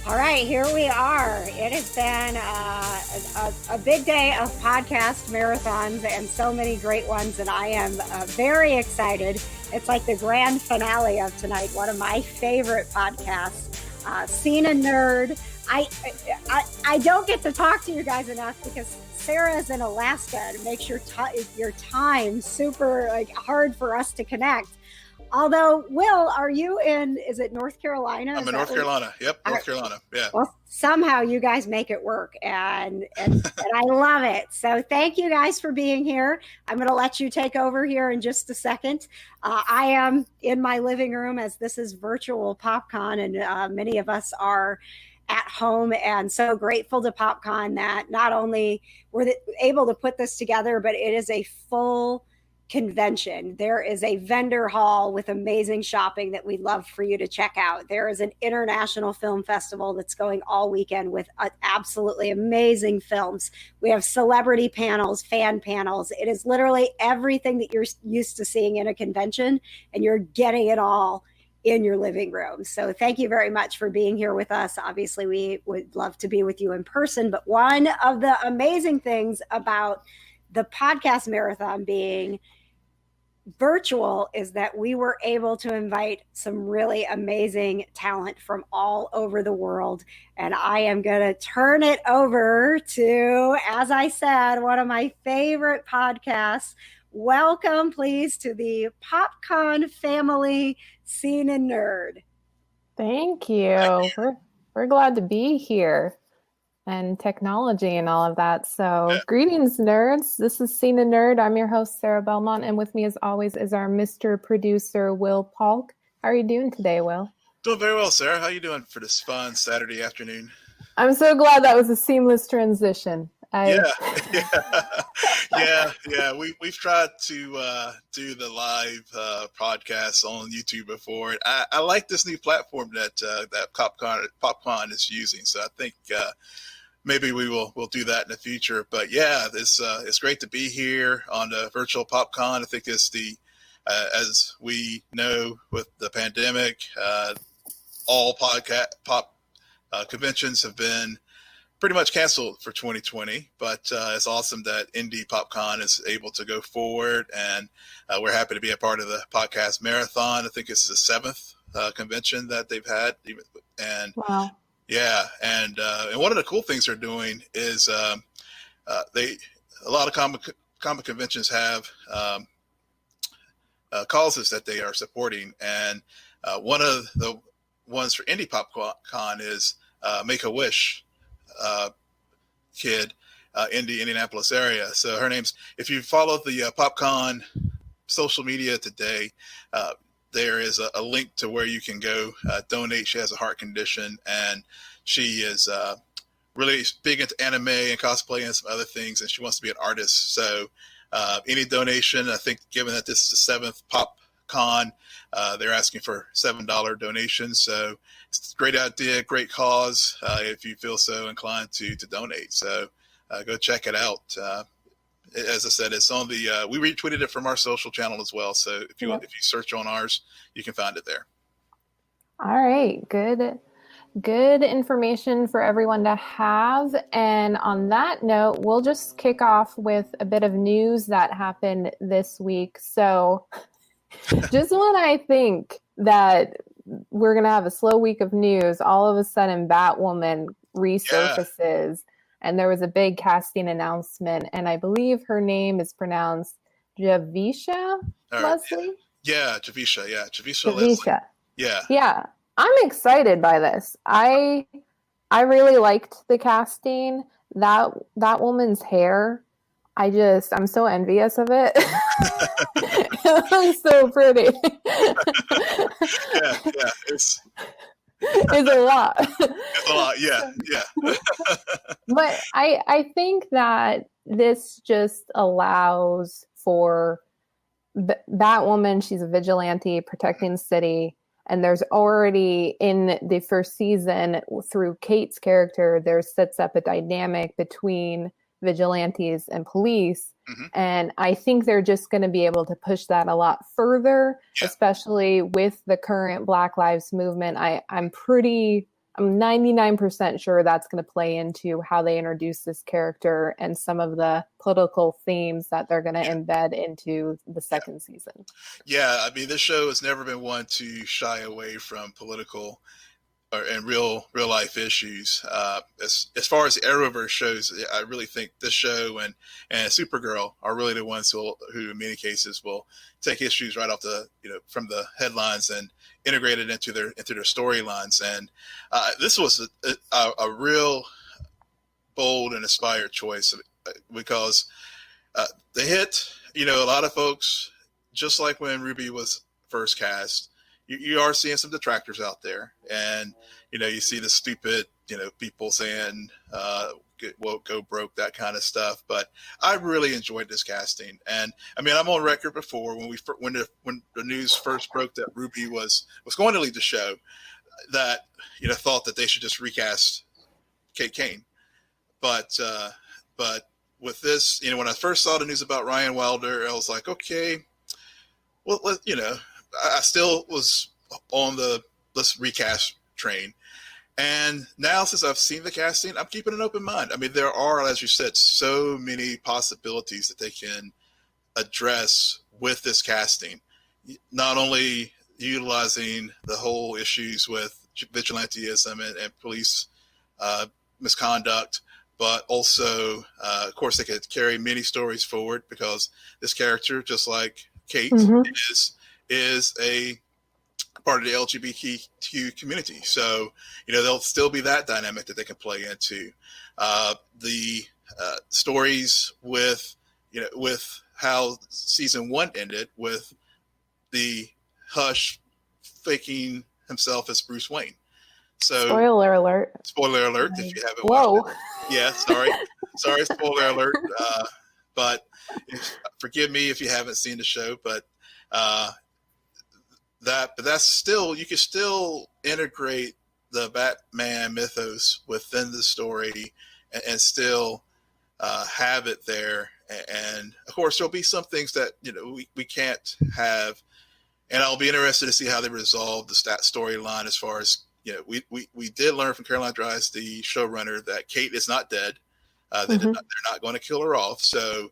All right, here we are. It has been a big day of podcast marathons and so many great ones, and I am very excited. It's like the grand finale of tonight, one of my favorite podcasts, Scene and Nerd. I don't get to talk to you guys enough because Sarah is in Alaska and it makes your time super hard for us to connect. Although, Will, are you in, is it North Carolina? I'm in North Carolina. Yep, North Carolina. Yeah. Well, somehow you guys make it work, and I love it. So thank you guys for being here. I'm going to let you take over here in just a second. I am in my living room as this is virtual PopCon, and many of us are at home, and so grateful to PopCon that not only were they able to put this together, but it is a full convention. There is a vendor hall with amazing shopping that we'd love for you to check out. There is an international film festival that's going all weekend with absolutely amazing films. We have celebrity panels, fan panels. It is literally everything that you're used to seeing in a convention, and you're getting it all in your living room. So thank you very much for being here with us. Obviously, we would love to be with you in person, but one of the amazing things about the podcast marathon being virtual is that we were able to invite some really amazing talent from all over the world. And I am going to turn it over to, as I said, one of my favorite podcasts. Welcome, please, to the PopCon family, Scene and Nerd. Thank you. We're glad to be here. And technology and all of that. So Greetings, nerds. This is Scene and Nerd. I'm your host, Sarah Belmont. And with me, as always, is our Mr. Producer, Will Polk. How are you doing today, Will? Doing very well, Sarah. How are you doing for this fun Saturday afternoon? I'm so glad that was a seamless transition. Yeah. We've tried to do the live podcasts on YouTube before. I like this new platform that PopCon is using. So I think maybe we'll do that in the future. But yeah, it's great to be here on the virtual PopCon. I think it's as we know with the pandemic, all conventions have been pretty much canceled for 2020, but it's awesome that Indy Popcon is able to go forward, and we're happy to be a part of the podcast marathon. I think this is the seventh convention that they've had, and wow. Yeah, and one of the cool things they're doing is a lot of comic conventions have causes that they are supporting, and one of the ones for Indy Popcon is Make-A-Wish kid in the Indianapolis area. So her name's, if you follow the PopCon social media today, there is a link to where you can go donate. She has a heart condition, and she is really big into anime and cosplay and some other things, and she wants to be an artist. So any donation, I think given that this is the seventh PopCon, they're asking for $7 donations. So it's a great idea, great cause, if you feel so inclined to donate. So go check it out. As I said, it's on the, we retweeted it from our social channel as well. So if you search on ours, you can find it there. All right. Good information for everyone to have. And on that note, we'll just kick off with a bit of news that happened this week. So just when I think that we're going to have a slow week of news, all of a sudden Batwoman resurfaces, and there was a big casting announcement, and I believe her name is pronounced Javicia Leslie? Yeah, Javicia. Yeah, Javicia Leslie. Yeah. I'm excited by this. I really liked the casting. That woman's hair, I'm so envious of it. It looks so pretty. yeah, it's a lot. It's a lot, yeah. But I think that this just allows for Batwoman. She's a vigilante protecting the city. And there's already in the first season through Kate's character, there sets up a dynamic between vigilantes and police. Mm-hmm. And I think they're just going to be able to push that a lot further, especially with the current Black Lives Movement. I'm pretty I'm 99% sure that's going to play into how they introduce this character and some of the political themes that they're going to embed into the second season. Yeah, I mean, this show has never been one to shy away from political and real life issues. As far as the Arrowverse shows, I really think this show and Supergirl are really the ones who in many cases will take issues right off from the headlines and integrate it into their storylines. And this was a real bold and inspired choice because they hit a lot of folks, just like when Ruby was first cast. You are seeing some detractors out there, and you see the stupid people saying go broke, that kind of stuff. But I really enjoyed this casting, and I mean, I'm on record before when the news first broke that Ruby was going to leave the show, that thought that they should just recast Kate Kane. But with this, when I first saw the news about Ryan Wilder, I was like, okay, well, I still was on the let's recast train. And now, since I've seen the casting, I'm keeping an open mind. I mean, there are, as you said, so many possibilities that they can address with this casting. Not only utilizing the whole issues with vigilantism and police misconduct, but also, of course, they could carry many stories forward because this character, just like Kate, is a part of the LGBTQ community. So, there'll still be that dynamic that they can play into. The stories with how season 1 ended, with the Hush faking himself as Bruce Wayne. So, spoiler alert if you haven't watched it. Yeah, sorry, spoiler alert. But forgive me if you haven't seen the show, but that's still, you can still integrate the Batman mythos within the story and still have it there. And of course, there'll be some things that we can't have, and I'll be interested to see how they resolve the storyline. As far as we did learn from Caroline Dries, the showrunner, that Kate is not dead. They're not going to kill her off. So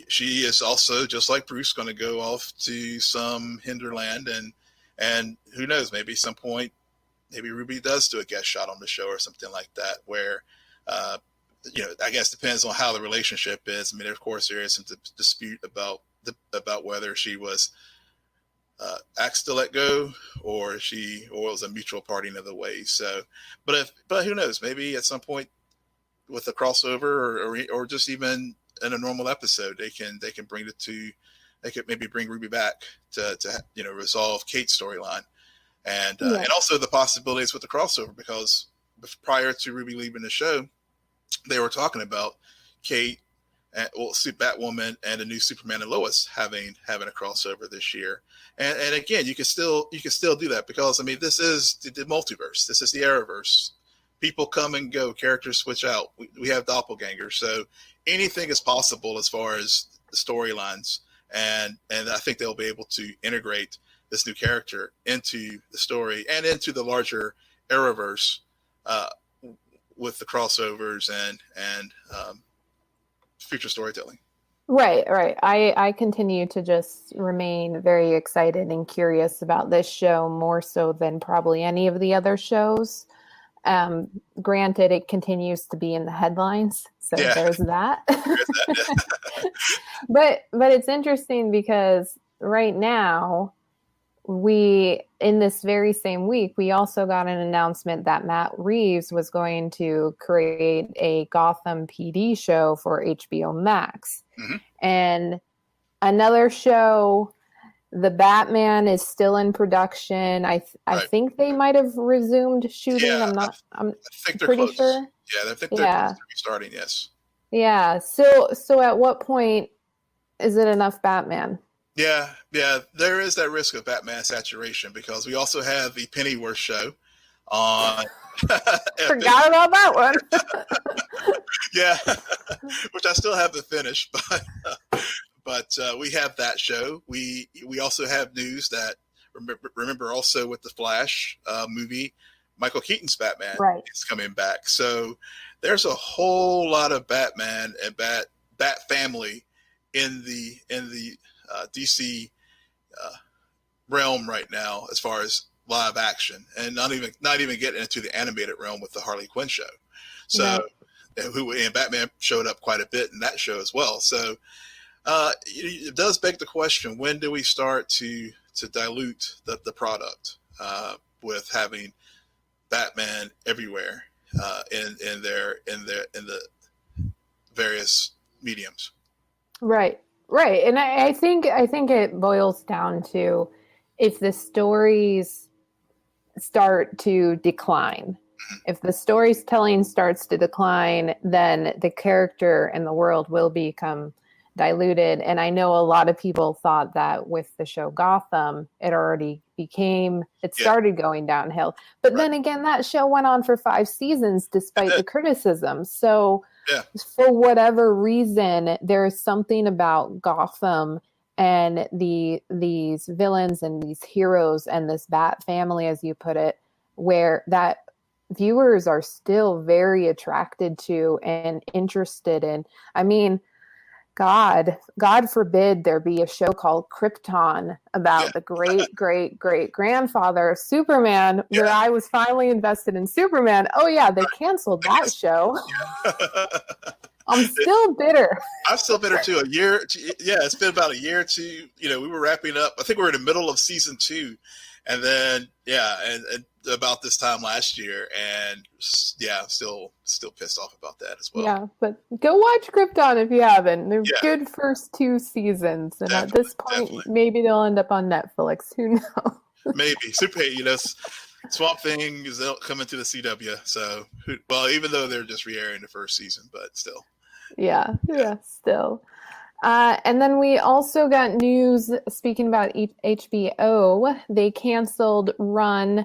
she is also, just like Bruce, going to go off to some hinterland, and who knows, maybe some point, maybe Ruby does do a guest shot on the show or something like that, where, I guess depends on how the relationship is. I mean, of course, there is some dispute about whether she was asked to let go or it was a mutual parting of the ways. So, but who knows, maybe at some point with a crossover or just even in a normal episode, they can they could maybe bring Ruby back to resolve Kate's storyline, and also the possibilities with the crossover, because prior to Ruby leaving the show, they were talking about Kate and Batwoman and the new Superman and Lois having a crossover this year, and again, you can still do that, because I mean, this is the multiverse, this is the Arrowverse. People come and go, characters switch out. We have doppelgangers, so anything is possible as far as the storylines, and I think they'll be able to integrate this new character into the story and into the larger Arrowverse with the crossovers and future storytelling. Right. I continue to just remain very excited and curious about this show, more so than probably any of the other shows. Granted, it continues to be in the headlines, so there's that. But it's interesting because right now, in this very same week, we also got an announcement that Matt Reeves was going to create a Gotham PD show for HBO Max. And another show, the Batman, is still in production. I think they might have resumed shooting. I think they're pretty close. sure. Yeah, I think they're close to restarting. Yes. Yeah. So at what point is it enough Batman? Yeah. There is that risk of Batman saturation, because we also have the Pennyworth show on. Forgot about that one. Yeah, which I still haven't finished, but we have that show. We also have news that remember also with the Flash movie Michael Keaton's Batman Right. is coming back. So there's a whole lot of Batman and Bat family in the DC realm right now, as far as live action, and not even getting into the animated realm with the Harley Quinn show. So, right. And Batman showed up quite a bit in that show as well. So, it does beg the question: when do we start to dilute the product with having Batman everywhere in the various mediums? Right, and I think it boils down to, if the stories start to decline, if the storytelling starts to decline, then the character and the world will become diluted. And I know a lot of people thought that with the show Gotham, it started going downhill. But then again, that show went on for 5 seasons despite the criticism. So for whatever reason, there's something about Gotham and these villains and these heroes and this Bat family, as you put it, where that viewers are still very attracted to and interested in. I mean, God forbid there be a show called Krypton about the great grandfather of Superman, where I was finally invested in Superman. Oh yeah, they canceled that show. I'm still bitter. I'm still bitter too. It's been about a year or two. We were wrapping up. I think we were in the middle of season 2, and then and about this time last year, and still pissed off about that as well. Yeah, but go watch Krypton if you haven't. They're good first 2 seasons, and at this point, maybe they'll end up on Netflix. Who knows? Maybe. Swamp Thing is coming to the CW. So, even though they're just re-airing the first season, but still. Yeah, still. And then we also got news, speaking about HBO, they canceled Run.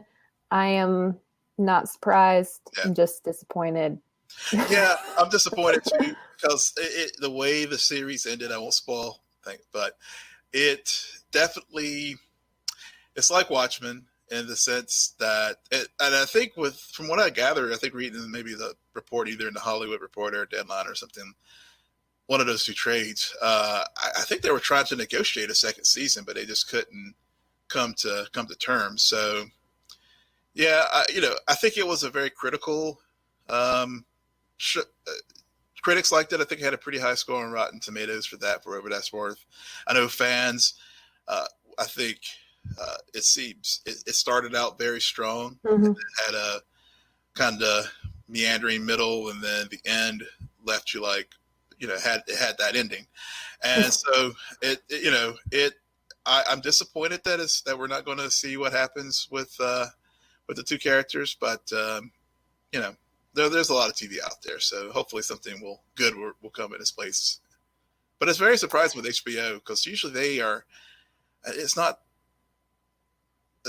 I am not surprised. I'm just disappointed. Yeah, I'm disappointed too, because the way the series ended, I won't spoil things, but it definitely, it's like Watchmen in the sense that, and I think from what I gathered, I think reading maybe the report either in the Hollywood Reporter or Deadline or something, one of those 2 trades, I think they were trying to negotiate a second season, but they just couldn't come to terms. So, I think it was a very critical. Critics liked it. I think it had a pretty high score on Rotten Tomatoes for whatever that's worth. I know fans. I think it seems it started out very strong. Mm-hmm. It had a kind of meandering middle, and then the end left you like, had that ending, and so I'm disappointed that we're not going to see what happens with the 2 characters, but there's a lot of TV out there, so hopefully something good will come in its place. But it's very surprising with HBO, because usually they are. It's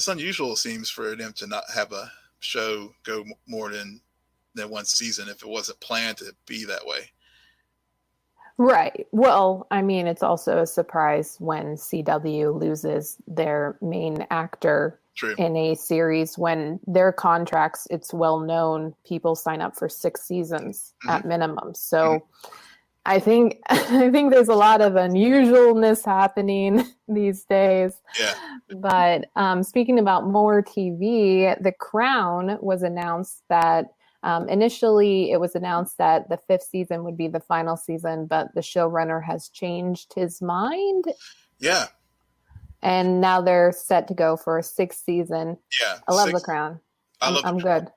unusual, it seems, for them to not have a show go more than 1 season if it wasn't planned to be that way. Right. Well, I mean, it's also a surprise when CW loses their main actor. True. In a series, when their contracts, it's well known, people sign up for 6 seasons at minimum. So I think there's a lot of unusualness happening these days. Yeah. But speaking about more TV, The Crown was announced that initially it was announced that the 5th season would be the final season, but the showrunner has changed his mind. Yeah. And now they're set to go for a 6th season. Yeah. I love The Crown. I'm good.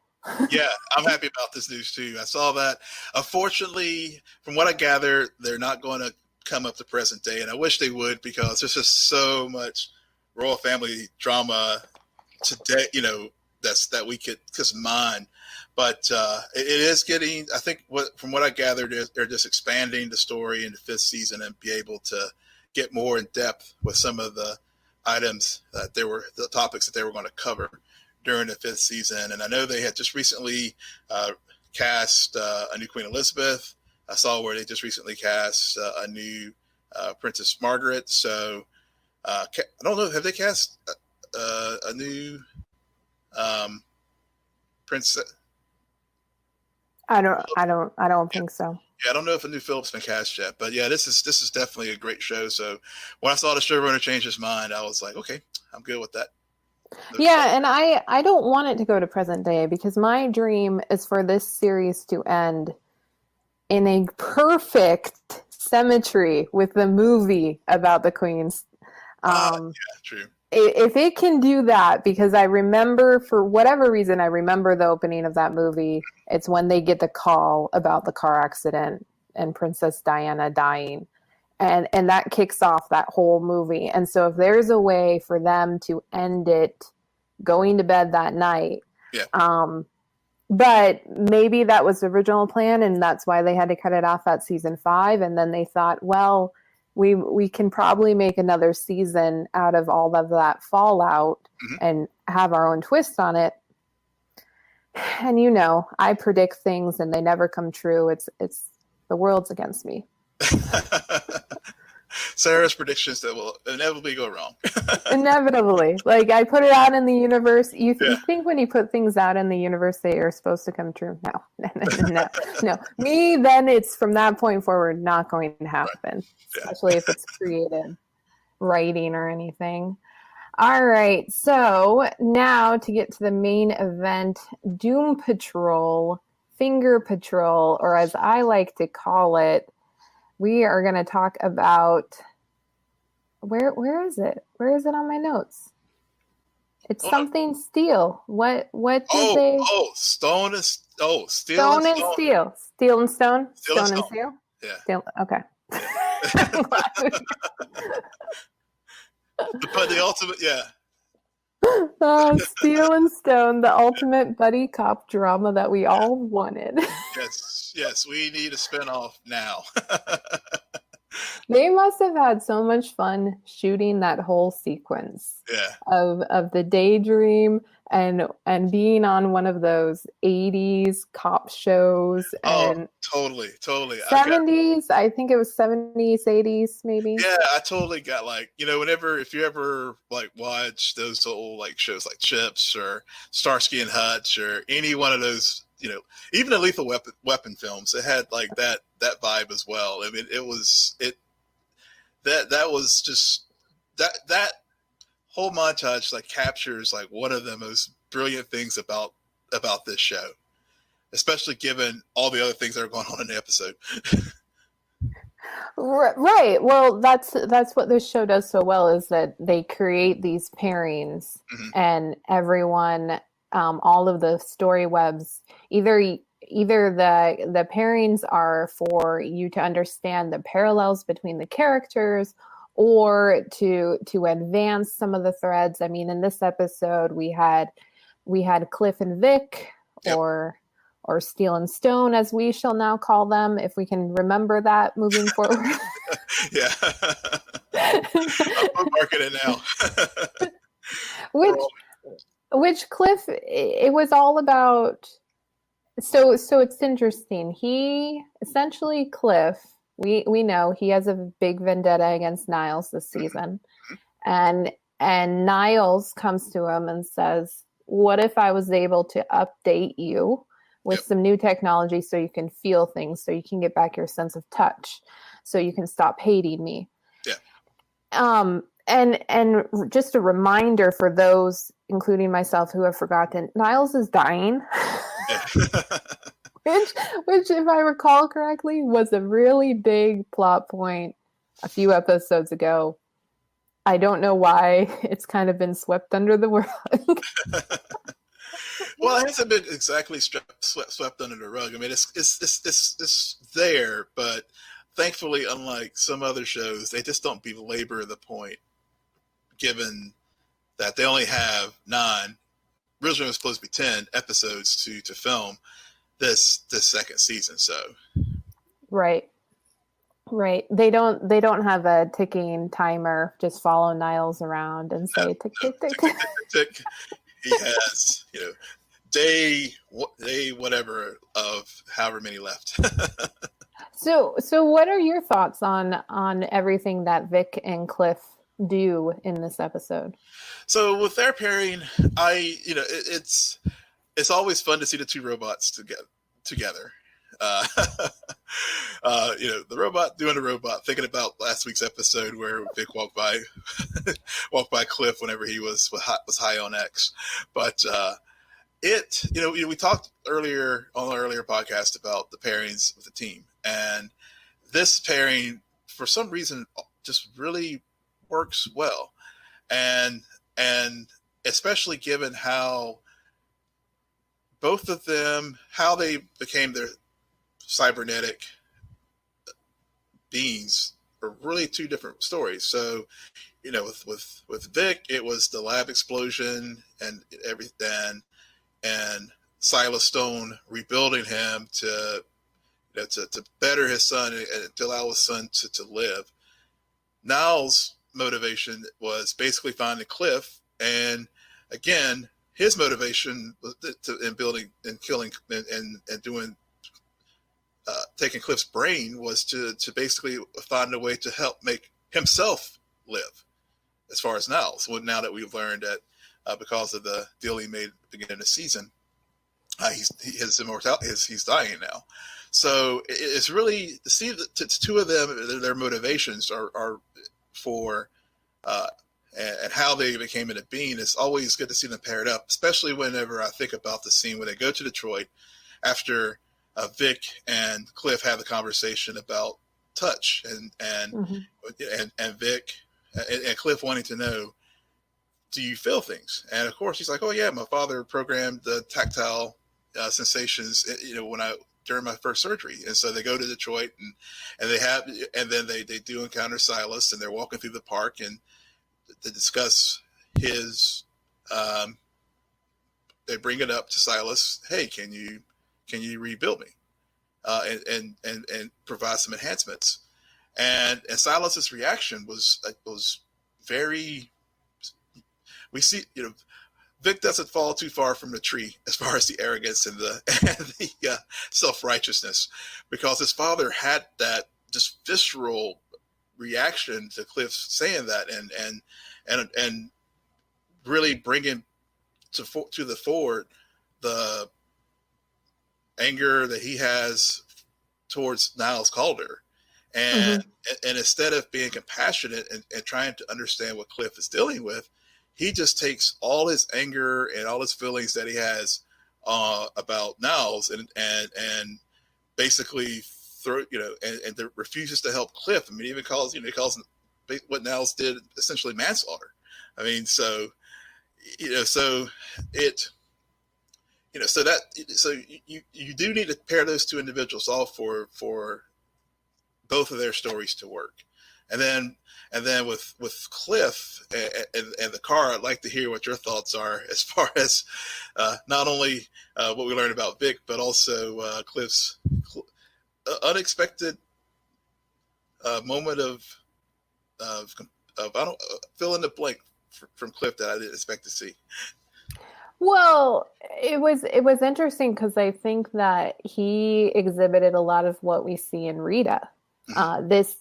Yeah, I'm happy about this news too. I saw that. Unfortunately, from what I gather, they're not going to come up to present day, and I wish they would, because there's just so much royal family drama today, that we could just mine. But it is getting, I think, from what I gathered, they're just expanding the story in the 5th season and be able to get more in depth with some of the items the topics that they were going to cover during the 5th season. And I know they had just recently cast a new Queen Elizabeth. I saw where they just recently cast a new Princess Margaret. So I don't know, have they cast a new Princess. I don't think so. Yeah, I don't know if a new Philip's been cast yet, but yeah, this is definitely a great show. So when I saw the showrunner change his mind, I was like, okay, I'm good with that. Yeah, and I don't want it to go to present day because my dream is for this series to end in a perfect symmetry with the movie about the Queens. Yeah, true. If it can do that, because I remember, for whatever reason, I remember the opening of that movie. It's when they get the call about the car accident and Princess Diana dying. And that kicks off that whole movie. And so if there's a way for them to end it going to bed that night, but maybe that was the original plan and that's why they had to cut it off at season 5. And then they thought, well, we can probably make another season out of all of that fallout and have our own twist on it. And I predict things and they never come true. It's the world's against me. Sarah's predictions that will inevitably go wrong. Inevitably. Like, I put it out in the universe. You think when you put things out in the universe they are supposed to come true? No. Me, then it's from that point forward not going to happen. Right. Especially if it's creative writing or anything. All right. So now to get to the main event, Doom Patrol, Finger Patrol, or as I like to call it, we are going to talk about where is it? Where is it on my notes? It's something Steele. What did they? Stone and Steel Stone and Steel. Steel and Stone. Stone and Steel. Yeah. Steel, okay. But the ultimate, yeah. Steel and Stone, the ultimate buddy cop drama that we all wanted. Yes, we need a spinoff now. They must have had so much fun shooting that whole sequence of the daydream and being on one of those 80s cop shows. And totally. 70s, I think it was 70s, 80s, maybe. Yeah, I totally got if you ever watch those old shows like Chips or Starsky and Hutch or any one of those, even the Lethal Weapon films, it had that vibe as well. I mean, that was just that whole montage captures one of the most brilliant things about this show, especially given all the other things that are going on in the episode. Right. Well, that's what this show does so well, is that they create these pairings and everyone, all of the story webs, either the pairings are for you to understand the parallels between the characters or to advance some of the threads. I mean, in this episode, we had Cliff and Vic, or Steele and Stone, as we shall now call them, if we can remember that moving forward. Yeah. I'm marking it now. Which Cliff, it was all about. So it's interesting. He essentially, Cliff, we know he has a big vendetta against Niles this season, and Niles comes to him and says, "What if I was able to update you with some new technology so you can feel things, so you can get back your sense of touch, so you can stop hating me?" Yeah. And just a reminder for those, including myself, who have forgotten, Niles is dying. which, if I recall correctly, was a really big plot point a few episodes ago. I don't know why it's kind of been swept under the rug. Well, it hasn't been exactly swept under the rug. I mean, it's there, but thankfully, unlike some other shows, they just don't belabor the point, given that they only have 9. Originally, it was supposed to be 10 episodes to film this second season. So, right. They don't have a ticking timer. Just follow Niles around and say tick tick tick tick tick. He has day whatever of however many left. So what are your thoughts on everything that Vic and Cliff do in this episode? So with their pairing, it's it's always fun to see the two robots together. The robot doing the robot, thinking about last week's episode where Vic walked by Cliff whenever he was high on X. But we talked earlier on an earlier podcast about the pairings of the team, and this pairing for some reason just really works well, and especially given how both of them, how they became their cybernetic beings, are really two different stories. So, with Vic, it was the lab explosion and everything, and Silas Stone rebuilding him to better his son and to allow his son to live. Niall's motivation was basically finding Cliff, and again, his motivation was in building and killing and doing taking Cliff's brain was to basically find a way to help make himself live. As far as Niall, now that we've learned that because of the deal he made at the beginning of the season, his immortality he's dying now. So it's really to see the two of them, their motivations are for and how they became into being. It's always good to see them paired up, especially whenever I think about the scene when they go to Detroit after Vic and Cliff have the conversation about touch and Vic and Cliff wanting to know, do you feel things? And of course he's like, oh yeah, my father programmed the tactile sensations, during my first surgery. And so they go to Detroit and then they do encounter Silas, and they're walking through the park and to discuss his, they bring it up to Silas. Hey, can you rebuild me? And provide some enhancements. And Silas's reaction was very, we see, Vic doesn't fall too far from the tree as far as the arrogance and the self-righteousness, because his father had that just visceral reaction to Cliff saying that, and really bringing to the fore the anger that he has towards Niles Calder. And instead of being compassionate and trying to understand what Cliff is dealing with, he just takes all his anger and all his feelings that he has about Niles and basically refuses to help Cliff. I mean, he calls what Niles did essentially manslaughter. I mean, so you do need to pair those two individuals off for both of their stories to work. And then with Cliff and the car, I'd like to hear what your thoughts are as far as not only what we learned about Vic, but also Cliff's unexpected moment of I don't fill in the blank from Cliff that I didn't expect to see. Well, it was interesting because I think that he exhibited a lot of what we see in Rita. This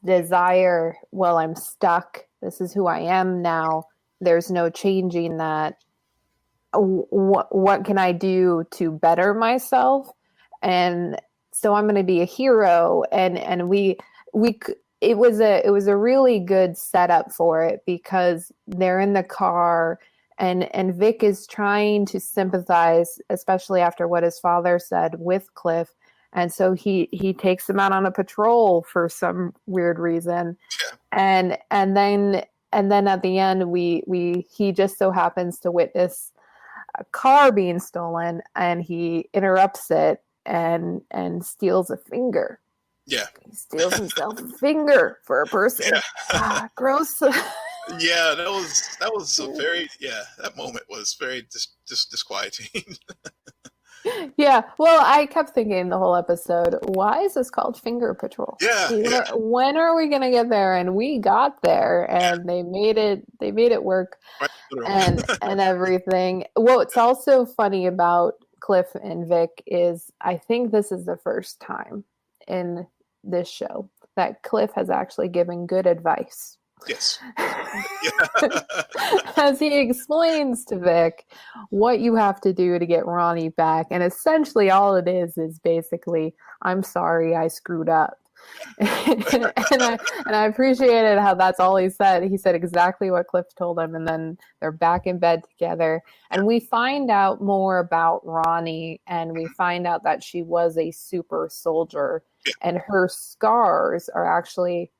desire, well, I'm stuck. This is who I am now. There's no changing that. What can I do to better myself? And so I'm going to be a hero. And it was a really good setup for it, because they're in the car and Vic is trying to sympathize, especially after what his father said, with Cliff. And so he takes him out on a patrol for some weird reason. Yeah. And then at the end he just so happens to witness a car being stolen, and he interrupts it and steals a finger. Yeah. He steals himself a finger for a person. Yeah. Gross. Yeah, that was a very, that moment was very disquieting. Yeah, well, I kept thinking the whole episode, why is this called Finger Patrol? Yeah. When are we gonna get there? And we got there, and they made it work, and everything. What's also funny about Cliff and Vic is I think this is the first time in this show that Cliff has actually given good advice. Yes. As he explains to Vic what you have to do to get Ronnie back. And essentially all it is basically, I'm sorry I screwed up. and I appreciated how that's all he said. He said exactly what Cliff told him, and then they're back in bed together. And we find out more about Ronnie, and we find out that she was a super soldier, and her scars are actually,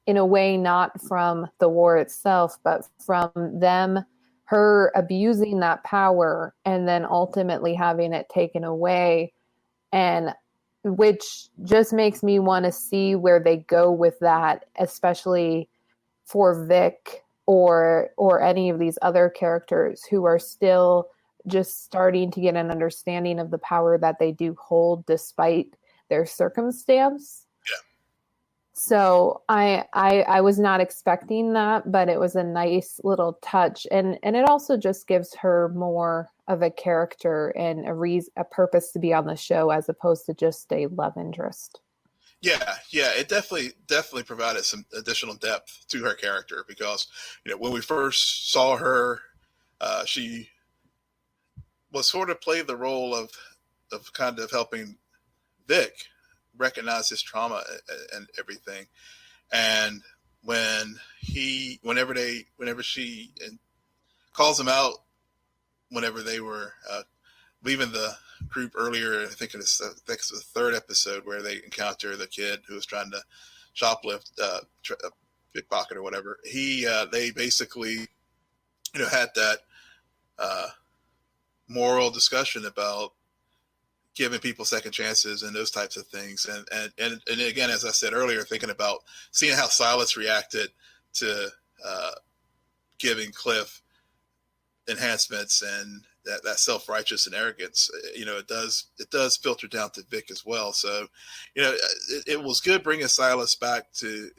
in a way, not from the war itself, but from her abusing that power and then ultimately having it taken away. And which just makes me want to see where they go with that, especially for Vic or any of these other characters who are still just starting to get an understanding of the power that they do hold despite their circumstance. So I was not expecting that, but it was a nice little touch, and it also just gives her more of a character and a purpose to be on the show as opposed to just a love interest. Yeah, it definitely provided some additional depth to her character, because when we first saw her, she was sort of played the role of kind of helping Vic recognize his trauma and everything. And whenever she calls him out, whenever they were leaving the group earlier, I think it's the third episode, where they encounter the kid who was trying to shoplift, pickpocket or whatever. They basically, had that moral discussion about giving people second chances and those types of things. And again, as I said earlier, thinking about seeing how Silas reacted to giving Cliff enhancements and that self-righteous and arrogance, it does filter down to Vic as well. So, it was good bringing Silas back to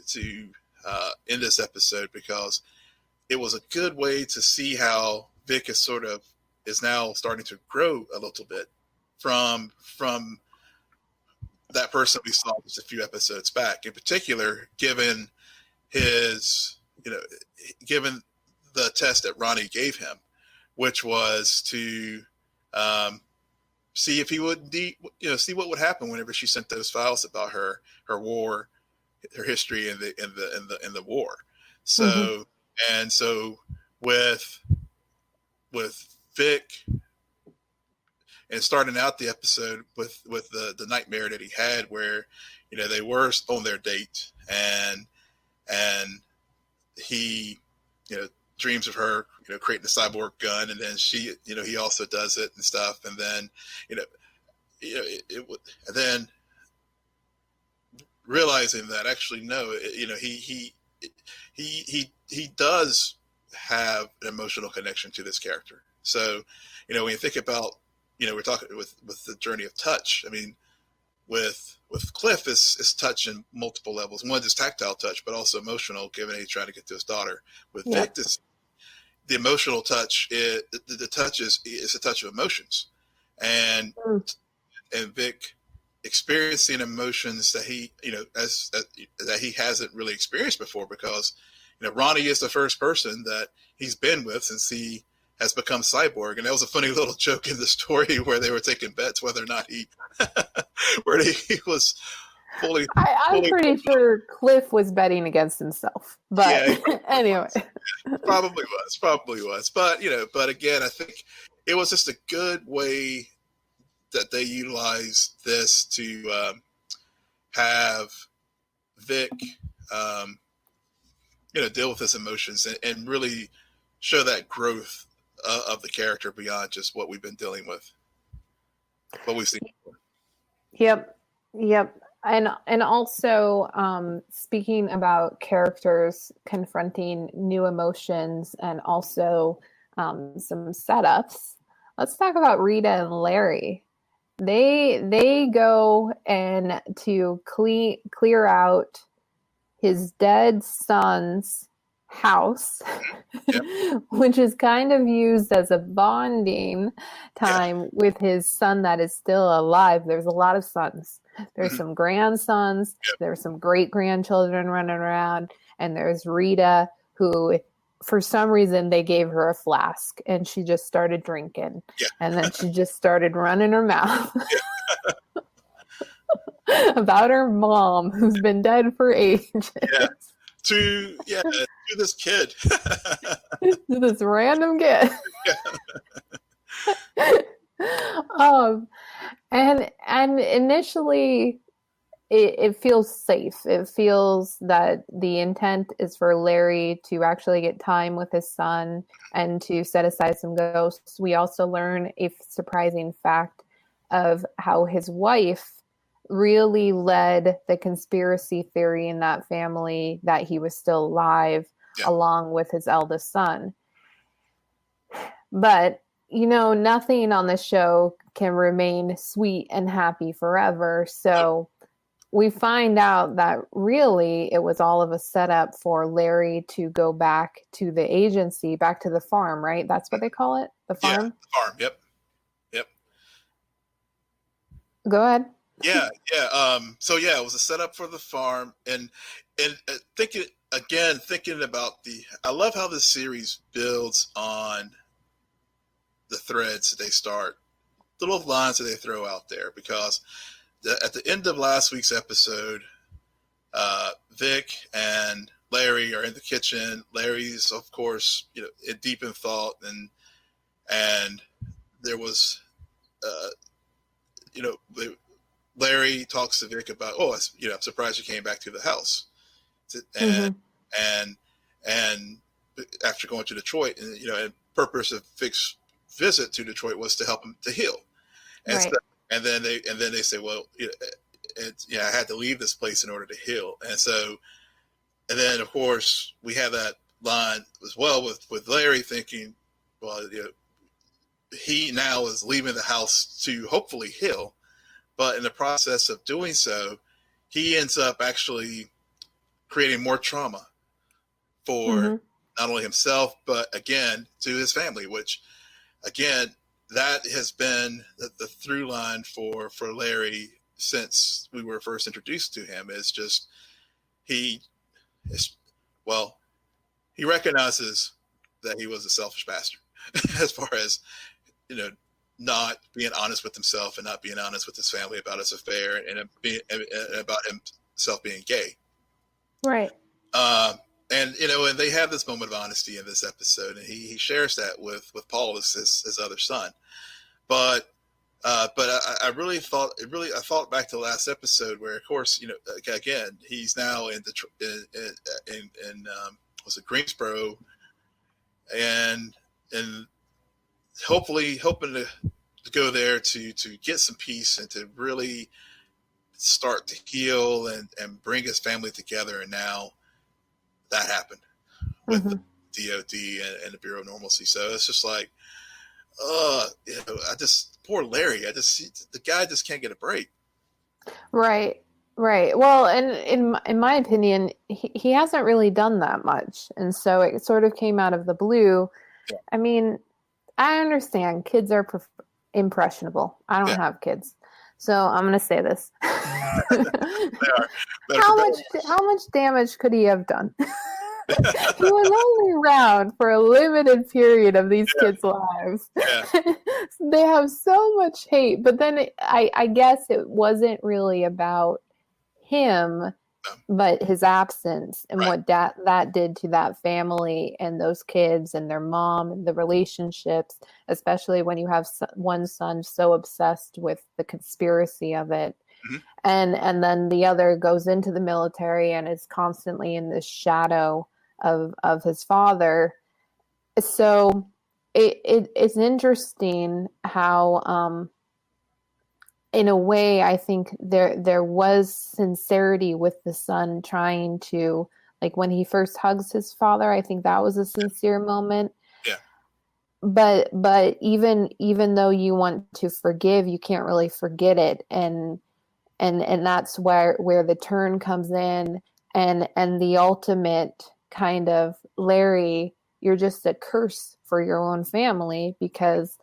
in this episode, because it was a good way to see how Vic is now starting to grow a little bit from that person we saw just a few episodes back. In particular, given given the test that Ronnie gave him, which was to see if he would, see what would happen whenever she sent those files about her war, her history in the war. So and so with Vic, and starting out the episode with the nightmare that he had, where they were on their date, and he dreams of her creating a cyborg gun, and then she he also does it and stuff, and then it would, and then realizing that actually no, he does have an emotional connection to this character. So when you think about we're talking with the journey of touch. I mean, with Cliff is touch in multiple levels. One is tactile touch, but also emotional, given he's trying to get to his daughter. With Vic, the emotional touch, the touch is a touch of emotions, and Vic experiencing emotions that he that he hasn't really experienced before, because Ronnie is the first person that he's been with since he has become cyborg. And that was a funny little joke in the story where they were taking bets whether or not he was fully. I'm pretty sure Cliff was betting against himself, but anyway, probably was. But but again, I think it was just a good way that they utilized this to have Vic, deal with his emotions and really show that growth of the character beyond just what we've been dealing with, what we've seen before. Yep. And also, speaking about characters confronting new emotions and also some setups, let's talk about Rita and Larry. They go and to clear out his dead son's house, which is kind of used as a bonding time with his son that is still alive. There's a lot of sons. There's some grandsons. There's some great grandchildren running around. And there's Rita, who for some reason they gave her a flask and she just started drinking. Yeah. And then she just started running her mouth Yeah. about her mom who's been dead for ages. Yeah. To this kid. This random kid. And initially it feels safe. It feels that the intent is for Larry to actually get time with his son and to set aside some ghosts. We also learn a surprising fact of how his wife really led the conspiracy theory in that family that he was still alive, along with his eldest son. But nothing on the show can remain sweet and happy forever. So we find out that really it was all of a setup for Larry to go back to the agency, back to the farm, right? That's what they call it? The farm? Yeah, the farm. Yep. Go ahead. Yeah. So it was a setup for the farm, and thinking about I love how this series builds on the threads that they start, the little lines that they throw out there, because at the end of last week's episode, Vic and Larry are in the kitchen. Larry's, of course, deep in thought, and there was, Larry talks to Vic about, I'm surprised you came back to the house, and after going to Detroit, and purpose of Vic's visit to Detroit was to help him to heal, and then they say, well, I had to leave this place in order to heal, and then of course we have that line as well with Larry thinking, well, he now is leaving the house to hopefully heal, but in the process of doing so, he ends up actually creating more trauma for not only himself, but again, to his family, which again, that has been the through line for Larry since we were first introduced to him. Is just he recognizes that he was a selfish bastard as far as, not being honest with himself and not being honest with his family about his affair and about himself being gay. Right. And they have this moment of honesty in this episode, and he shares that with Paul, his other son. But I really thought I thought back to the last episode where, of course, again, he's now in was it Greensboro, and hoping to go there to get some peace and to really start to heal and bring his family together. And now that happened with the DOD and the Bureau of Normalcy. So it's just like, poor Larry. The guy just can't get a break. Right. Well, and in my opinion, he hasn't really done that much. And so it sort of came out of the blue. Yeah. I mean, I understand kids are impressionable. I don't have kids. So I'm going to say this. How much damage could he have done? He was only around for a limited period of these kids' lives. Yeah. They have so much hate, but then I guess it wasn't really about him, but his absence and what that did to that family and those kids and their mom and the relationships, especially when you have one son so obsessed with the conspiracy of it. And then the other goes into the military and is constantly in this shadow of his father. So it's interesting how, in a way, I think there was sincerity with the son trying to, like when he first hugs his father, I think that was a sincere moment. Yeah. But even though you want to forgive, you can't really forget it. And that's where the turn comes in and the ultimate kind of, Larry, you're just a curse for your own family, because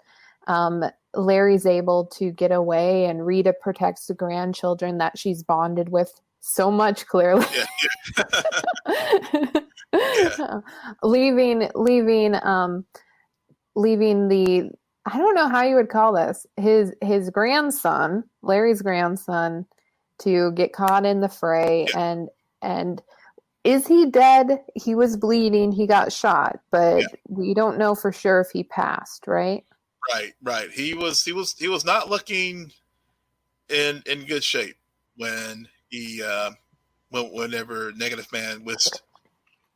Larry's able to get away and Rita protects the grandchildren that she's bonded with so much, clearly. Yeah. leaving the, I don't know how you would call this, his grandson, Larry's grandson, to get caught in the fray. And is he dead? He was bleeding, he got shot, but we don't know for sure if he passed, right? Right. He was not looking in good shape when he whenever Negative Man whisked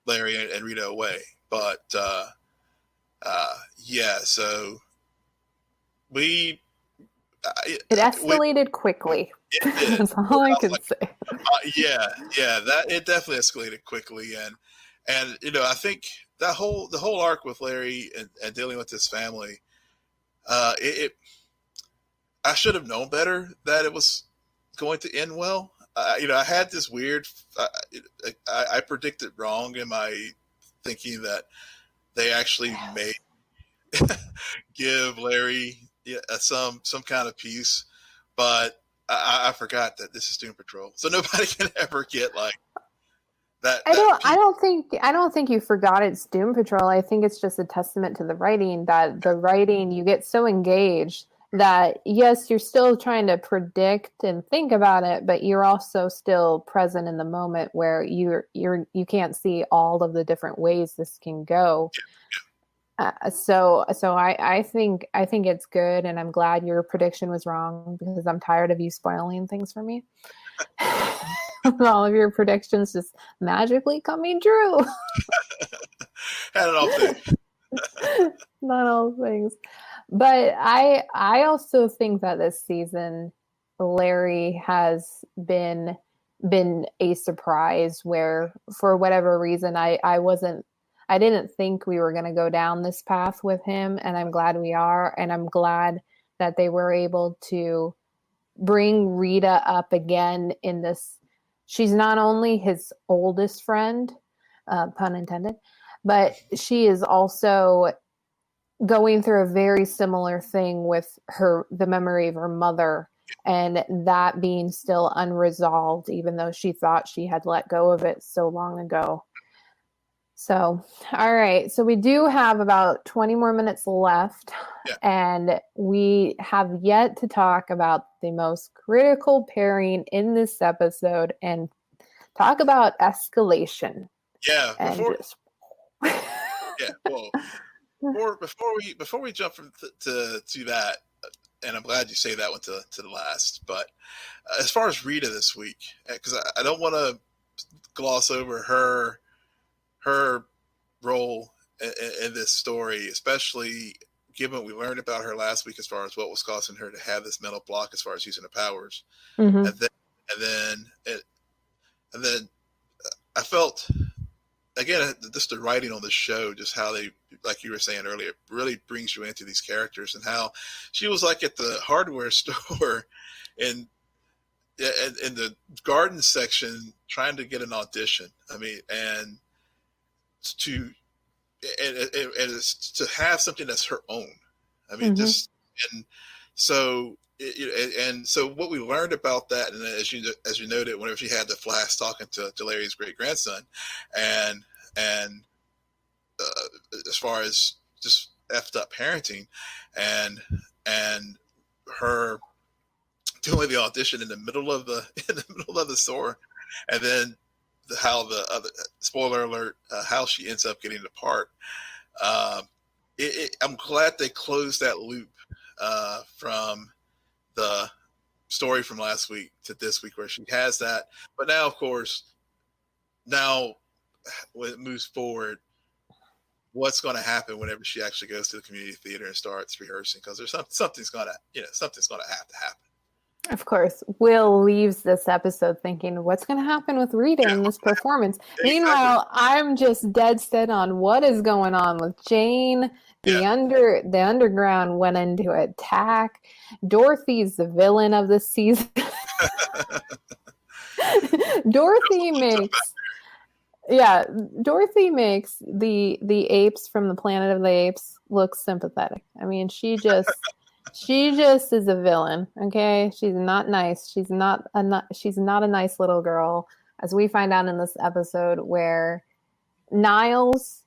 Larry and Rita away. But so it escalated quickly. It did. That's all I can say. That it definitely escalated quickly, and I think the whole arc with Larry and dealing with his family, I should have known better that it was going to end well. I had this weird, I predicted wrong in my thinking that they actually may give Larry some kind of peace, but I forgot that this is Doom Patrol, so nobody can ever get like that. I don't think you forgot it's Doom Patrol. I think it's just a testament to the writing, that the writing, you get so engaged that yes, you're still trying to predict and think about it, but you're also still present in the moment where you can't see all of the different ways this can go. So I think it's good, and I'm glad your prediction was wrong, because I'm tired of you spoiling things for me. All of your predictions just magically coming true. Had it all things. Not all things. But I also think that this season Larry has been a surprise, where for whatever reason I didn't think we were going to go down this path with him, and I'm glad we are. And I'm glad that they were able to bring Rita up again in this. She's not only his oldest friend, pun intended, but she is also going through a very similar thing with the memory of her mother, and that being still unresolved, even though she thought she had let go of it so long ago. So, all right. So we do have about 20 more minutes left, and we have yet to talk about the most critical pairing in this episode and talk about escalation. Yeah. Before we jump to that, and I'm glad you say that one to the last, but as far as Rita this week, because I don't want to gloss over her role in this story, especially given what we learned about her last week as far as what was causing her to have this mental block as far as using her powers. Mm-hmm. And then I felt, again, just the writing on the show, just how they, like you were saying earlier, really brings you into these characters, and how she was like at the hardware store in the garden section trying to get an audition. I mean, and to have something that's her own. I mean, mm-hmm. So what we learned about that, and as you noted, whenever she had the flash talking to Larry's great grandson, and as far as just effed up parenting, and her doing the audition in the middle of the store, and then how the other, spoiler alert, how she ends up getting the part. I'm glad they closed that loop from the story from last week to this week, where she has that. But now, of course, when it moves forward, what's going to happen whenever she actually goes to the community theater and starts rehearsing? Because there's something's going to have to happen. Of course, Will leaves this episode thinking, what's going to happen with Rita in this performance? Exactly. Meanwhile, I'm just dead set on what is going on with Jane. The underground went into attack. Dorothy's the villain of this season. Dorothy makes the apes from the Planet of the Apes look sympathetic. I mean, she just She just is a villain. Okay, she's not nice. She's not a nice little girl, as we find out in this episode, where Niles,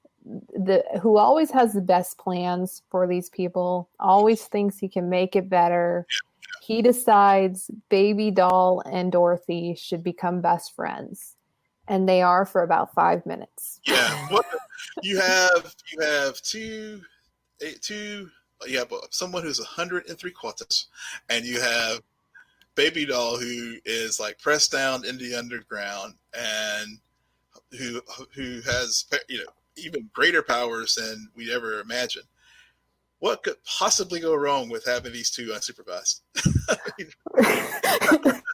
who always has the best plans for these people, always thinks he can make it better. He decides Baby Doll and Dorothy should become best friends, and they are for about 5 minutes. Yeah, you have someone who's 103 quarters, and you have Baby Doll who is like pressed down in the underground and who has even greater powers than we ever imagined. What could possibly go wrong with having these two unsupervised?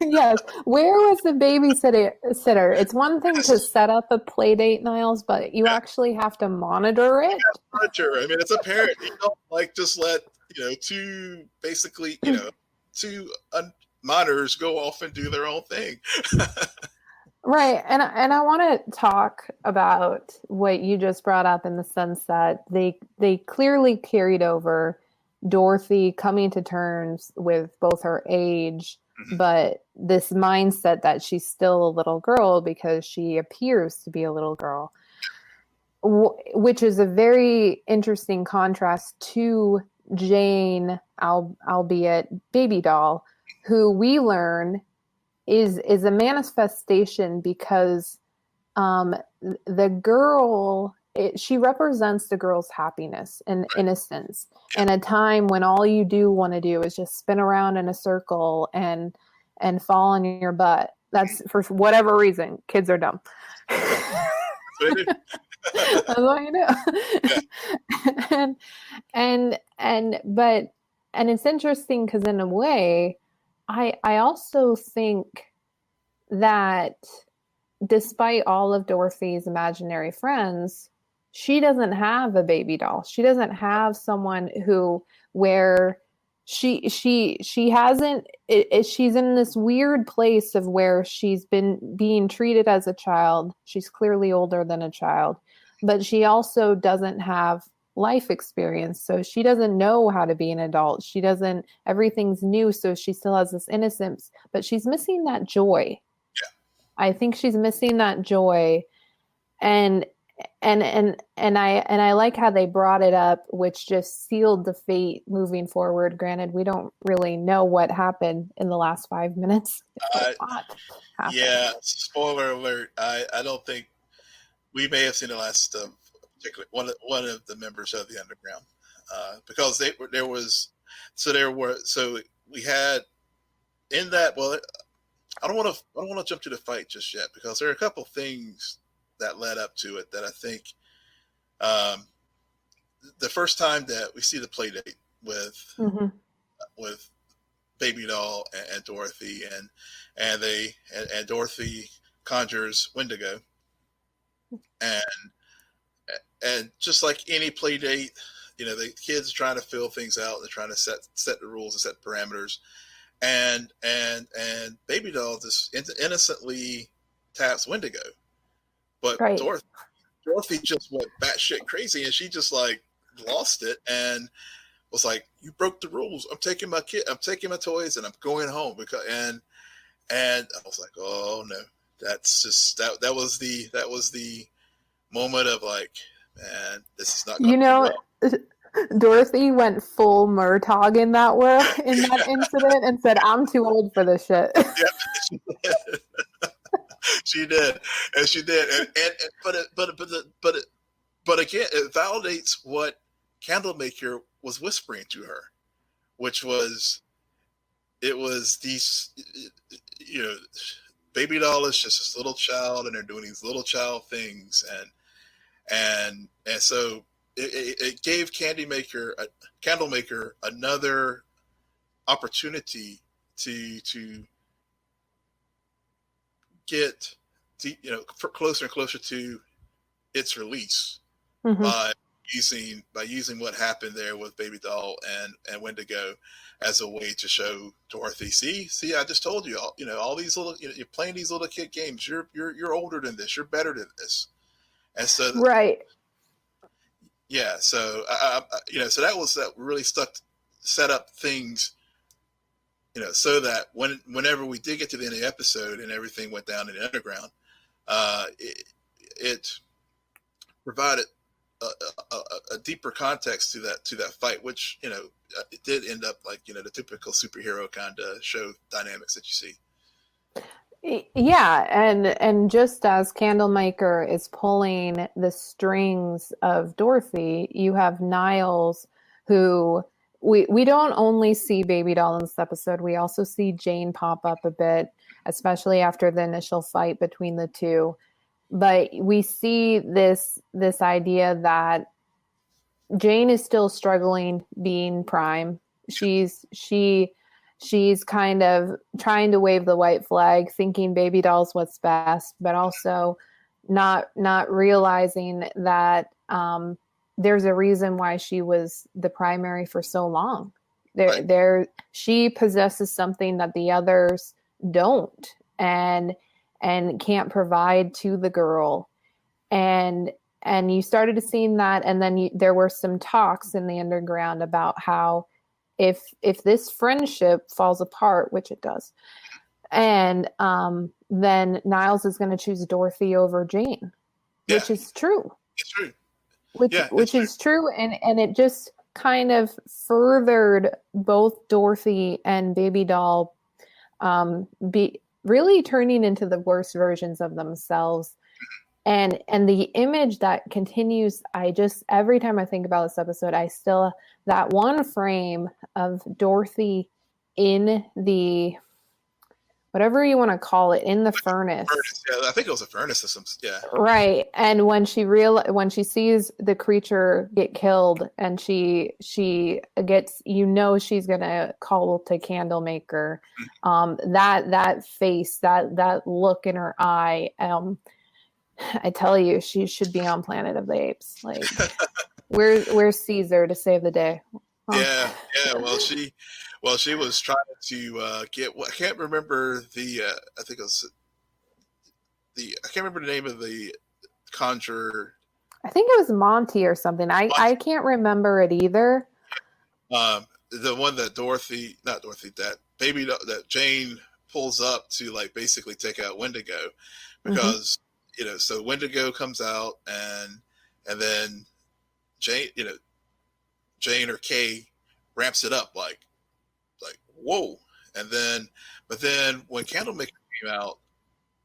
Yes. Where was the babysitter? It's one thing to set up a play date, Niles, but you actually have to monitor it. Monitor. I mean, it's a parent. You don't just let two monitors go off and do their own thing. Right. And I want to talk about what you just brought up in the sense that they clearly carried over Dorothy coming to terms with both her age, but this mindset that she's still a little girl because she appears to be a little girl, which is a very interesting contrast to Jane, albeit Baby Doll, who we learn is a manifestation because the girl, she represents the girl's happiness and innocence in a time when all you do want to do is just spin around in a circle and fall on your butt. That's for whatever reason. Kids are dumb. That's what you do. And it's interesting because in a way, I also think that despite all of Dorothy's imaginary friends, she doesn't have a baby doll. She doesn't have someone where she hasn't, she's in this weird place of where she's been being treated as a child. She's clearly older than a child, but she also doesn't have life experience. So she doesn't know how to be an adult. Everything's new. So she still has this innocence, but she's missing that joy. Yeah. I think she's missing that joy. And I like how they brought it up, which just sealed the fate moving forward. Granted, we don't really know what happened in the last 5 minutes. Yeah. Spoiler alert. I don't think we may have seen the last particularly one of the members of the underground, because we had in that. Well, I don't want to jump to the fight just yet because there are a couple things that led up to it that I think the first time that we see the play date with Baby Doll and Dorothy and Dorothy conjures Wendigo, and just like any play date, the kids are trying to fill things out. They're trying to set the rules and set parameters. And Baby Doll just innocently taps Wendigo. But right. Dorothy just went batshit crazy, and she just lost it and was like, "You broke the rules. I'm taking my toys, and I'm going home." And I was like, "Oh no, that's just that was the moment of man, this is not going to be well." Dorothy went full Murtaugh in that incident and said, "I'm too old for this shit." Yeah, she did, but again, it validates what Candlemaker was whispering to her, which was, these, Baby Doll is just this little child, and they're doing these little child things, and so it gave Candlemaker another opportunity to get closer and closer to its release by using what happened there with Baby Doll and Wendigo as a way to show Dorothy, see, I just told you all these little, you're playing these little kid games. You're older than this. You're better than this. And so, right. Yeah. So, so that really stuck set up things, so that whenever we did get to the end of the episode and everything went down in the underground, it provided a deeper context to that fight, which it did end up like the typical superhero kind of show dynamics that you see. Yeah, and just as Candlemaker is pulling the strings of Dorothy, you have Niles, who we don't only see Baby Doll in this episode, we also see Jane pop up a bit, especially after the initial fight between the two. But we see this idea that Jane is still struggling being Prime. She's kind of trying to wave the white flag, thinking Baby Doll's what's best, but also not realizing that there's a reason why she was the primary for so long. She possesses something that the others don't, and can't provide to the girl. And you started to see that, and then there were some talks in the underground about how if this friendship falls apart, which it does, and then Niles is going to choose Dorothy over Jane, which is true. It's true. Which is true, and it just kind of furthered both Dorothy and Baby Doll be really turning into the worst versions of themselves. And the image that continues, every time I think about this episode, that one frame of Dorothy in the, whatever you want to call it, in the furnace. Yeah, I think it was a furnace or something. Yeah. Right. And when she sees the creature get killed, and she gets, she's gonna call to Candlemaker. That face, that look in her eye. I tell you, she should be on Planet of the Apes. Like, where's Caesar to save the day? Yeah. Well, she was trying to get. I can't remember the. I think it was I can't remember the name of the conjurer. I think it was Monty or something. I can't remember it either. The one that that Jane pulls up to, like, basically take out Wendigo, because so Wendigo comes out, and then Jane or Kay ramps it up like whoa, but then when Candlemaker came out,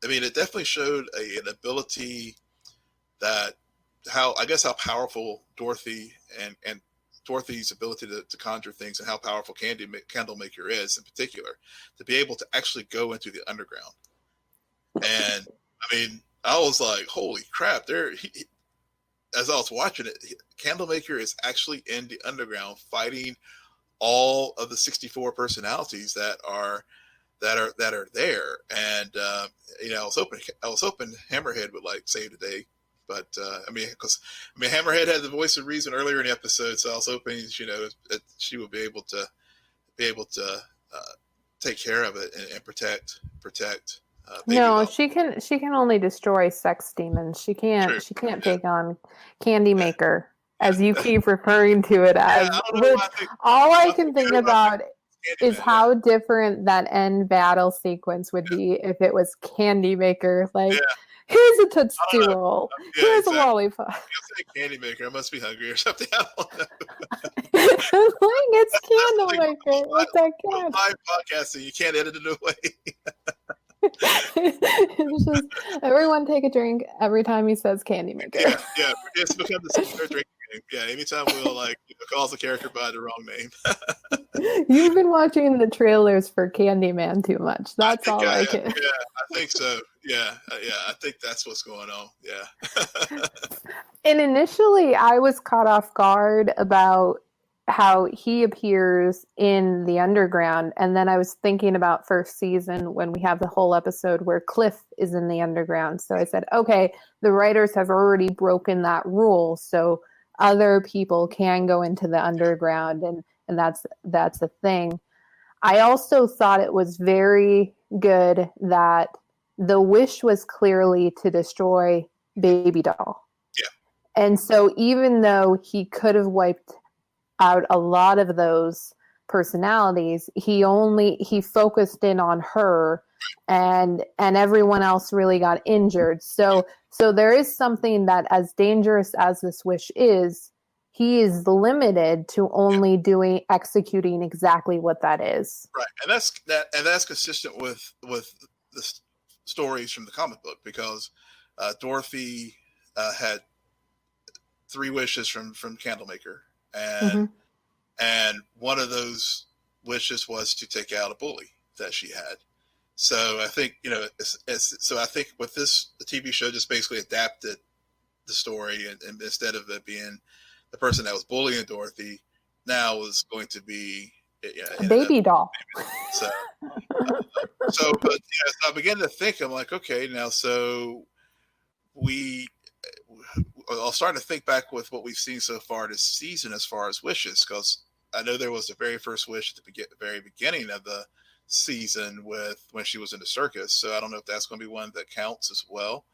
I mean, it definitely showed an ability that how powerful Dorothy and Dorothy's ability to conjure things, and how powerful Candlemaker is in particular, to be able to actually go into the underground. And I mean, I was like, holy crap, as I was watching it, Candlemaker is actually in the underground fighting all of the 64 personalities that are there. And I was hoping Hammerhead would like save the day, but Hammerhead had the voice of reason earlier in the episode, so I was hoping that she would be able to take care of it and protect. Baby Doll. She can only destroy sex demons. She can't take on Candymaker, as you keep referring to it as. All I can think about is how different that end battle sequence would be if it was Candymaker. Like, here's a Tootsie Roll. Here's a lollipop. I say Candymaker. I must be hungry or something. I don't know. It's Candlemaker. What's that can? Live podcasting. You can't edit it away. It's just, everyone take a drink every time he says Candymaker. Yeah. It's become the secret drinking game. Yeah, anytime we'll calls the character by the wrong name. You've been watching the trailers for Candyman too much. That's all I can. Yeah, I think so. Yeah, I think that's what's going on. Yeah. And initially, I was caught off guard about how he appears in the underground, and then I was thinking about first season when we have the whole episode where Cliff is in the underground. So I said, okay, the writers have already broken that rule, so other people can go into the underground, and that's a thing. I also thought it was very good that the wish was clearly to destroy Baby Doll. Yeah. And so even though he could have wiped out a lot of those personalities. He focused in on her, and everyone else really got injured. So there is something that, as dangerous as this wish is, he is limited to only executing exactly what that is. Right, and that's consistent with the stories from the comic book, because Dorothy had 3 wishes from Candlemaker, and one of those wishes was to take out a bully that she had. So I think, so I think with this, the TV show just basically adapted the story, and instead of it being the person that was bullying Dorothy, now was going to be a baby doll. So, but so I began to think, I'm like, okay, now, so I'll start to think back with what we've seen so far this season as far as wishes, because I know there was the very first wish at the very beginning of the season with when she was in the circus. So I don't know if that's going to be one that counts as well,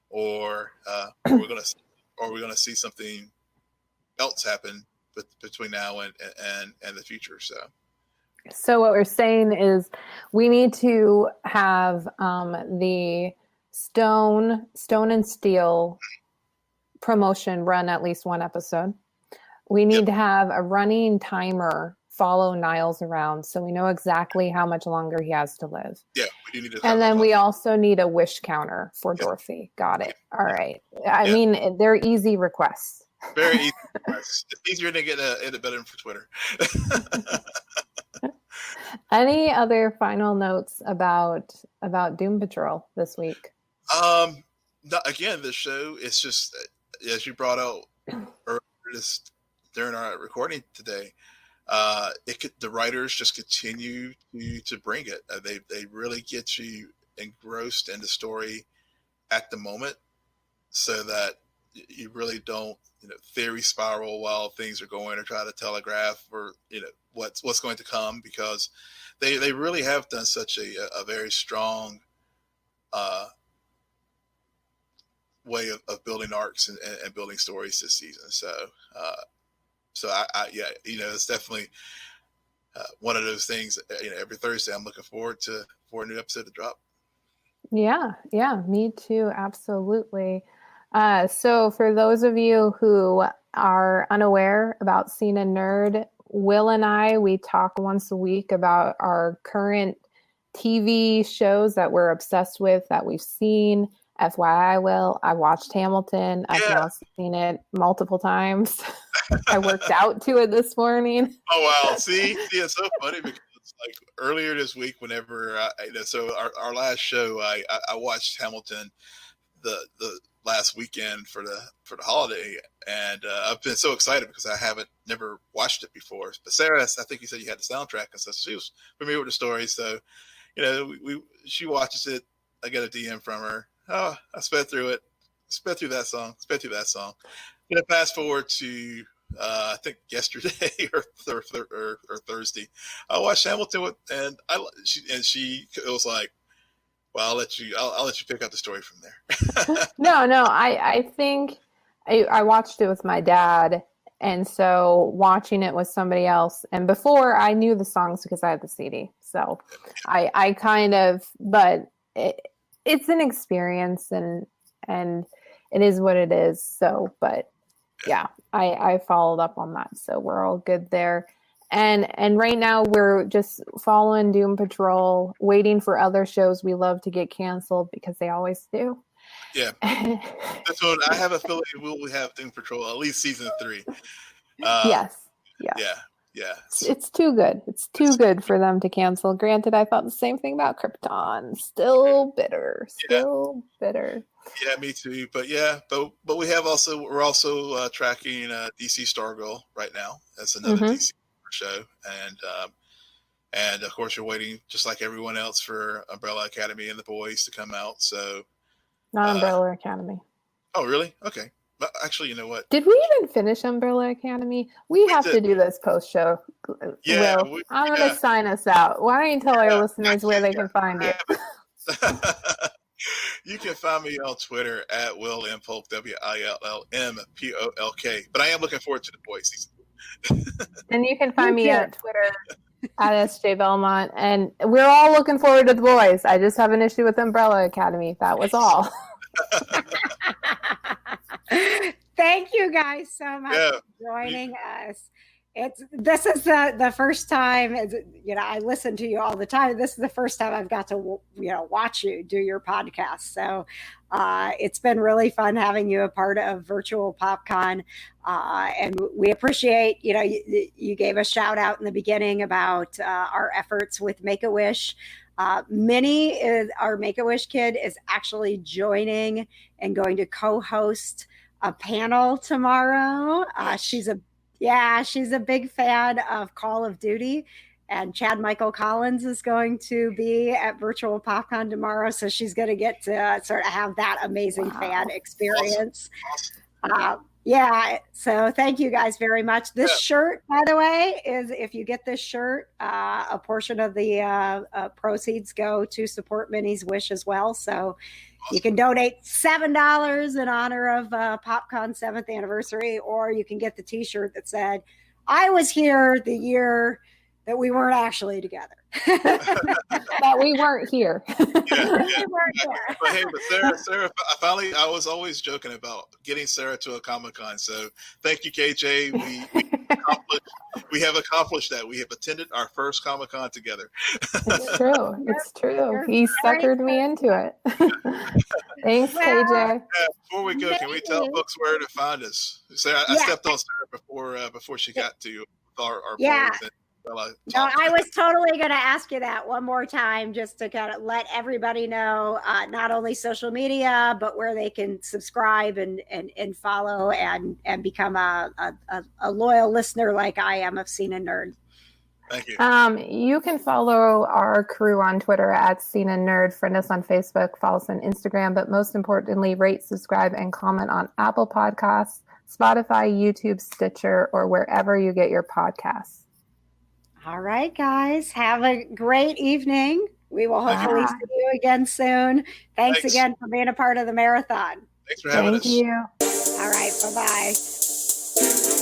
or we're going to see something else happen between now and the future. So what we're saying is we need to have the Stone and Steele promotion run at least one episode. We need to have a running timer follow Niles around, so we know exactly how much longer he has to live. Yeah, we do need to. And then we also need a wish counter for Dorothy. Got it. All right. I mean, they're easy requests. Very easy requests. It's easier to get a better for Twitter. Any other final notes about Doom Patrol this week? Again, the show, it's just, as you brought out earlier during our recording today, the writers just continue to bring it. They really get you engrossed in the story at the moment, so that you really don't theory spiral while things are going, or try to telegraph, or what's going to come, because they really have done such a very strong way of building arcs and building stories this season. So I it's definitely one of those things. Every Thursday I'm looking forward for a new episode to drop. Yeah, me too, absolutely. So for those of you who are unaware about Scene and Nerd, Will and I, we talk once a week about our current TV shows that we're obsessed with, that we've seen. FYI, Will, I watched Hamilton. I've now seen it multiple times. I worked out to it this morning. Oh, wow. See, it's so funny, because like earlier this week, whenever so our last show, I watched Hamilton the last weekend for the holiday, and I've been so excited because I never watched it before. But Sarah, I think you said you had the soundtrack and stuff. She was familiar with the story, so she watches it. I get a DM from her. Oh, I sped through it. Sped through that song. Fast forward to I think yesterday or Thursday, I watched Hamilton and she was like, "Well, I'll let you pick up the story from there." No, I think I watched it with my dad, and so watching it with somebody else, and before I knew the songs because I had the CD, so I kind of, but it's an experience, and it is what it is. So, but yeah, I followed up on that, so we're all good there. And right now we're just following Doom Patrol, waiting for other shows we love to get canceled, because they always do. Yeah. So I have a feeling we'll have Doom Patrol at least season 3. Yes. Yeah. It's too good. It's too good for them to cancel. Granted, I thought the same thing about Krypton. Still bitter. Yeah, me too. But but we're also tracking DC Stargirl right now. That's another DC show, and of course we're waiting, just like everyone else, for Umbrella Academy and The Boys to come out. So not Umbrella Academy. Oh, really? Okay. But actually, you know what? Did we even finish Umbrella Academy? We have to do this post-show. Yeah. Will, I'm going to sign us out. Why don't you tell our listeners where they can find you? You can find me on Twitter at Will M Polk, WILLMPOLK. But I am looking forward to The Boys season. And you can find me at Twitter at SJ Belmont. And we're all looking forward to The Boys. I just have an issue with Umbrella Academy. That was all. Thank you guys so much for joining us. This is the first time, I listen to you all the time. This is the first time I've got to, watch you do your podcast. So it's been really fun having you a part of Virtual PopCon. And we appreciate, you gave a shout out in the beginning about our efforts with Make-A-Wish. Minnie, our Make-A-Wish kid, is actually joining and going to co-host a panel tomorrow. She's a big fan of Call of Duty, and Chad Michael Collins is going to be at Virtual PopCon tomorrow. So she's going to get to sort of have that amazing fan experience. Awesome. So thank you guys very much. This shirt, by the way, is, if you get this shirt, a portion of the proceeds go to support Minnie's Wish as well. So you can donate $7 in honor of PopCon's 7th anniversary, or you can get the t-shirt that said, "I was here the year that we weren't actually together." That we weren't here. But hey, Sarah, I was always joking about getting Sarah to a Comic-Con. So thank you, KJ. We have accomplished that. We have attended our first Comic-Con together. It's true. It's true. He suckered me into it. Thanks, KJ. Before we go, can we tell folks where to find us? Sarah, I stepped on Sarah before she got to our boards. No, I was totally going to ask you that one more time, just to kind of let everybody know, not only social media, but where they can subscribe and follow and become a loyal listener like I am of Scene and Nerd. Thank you. You can follow our crew on Twitter at Scene and Nerd, friend us on Facebook, follow us on Instagram, but most importantly, rate, subscribe, and comment on Apple Podcasts, Spotify, YouTube, Stitcher, or wherever you get your podcasts. All right, guys. Have a great evening. We will hopefully see you again soon. Thanks again for being a part of the marathon. Thanks for having us. Thank you. All right. Bye-bye.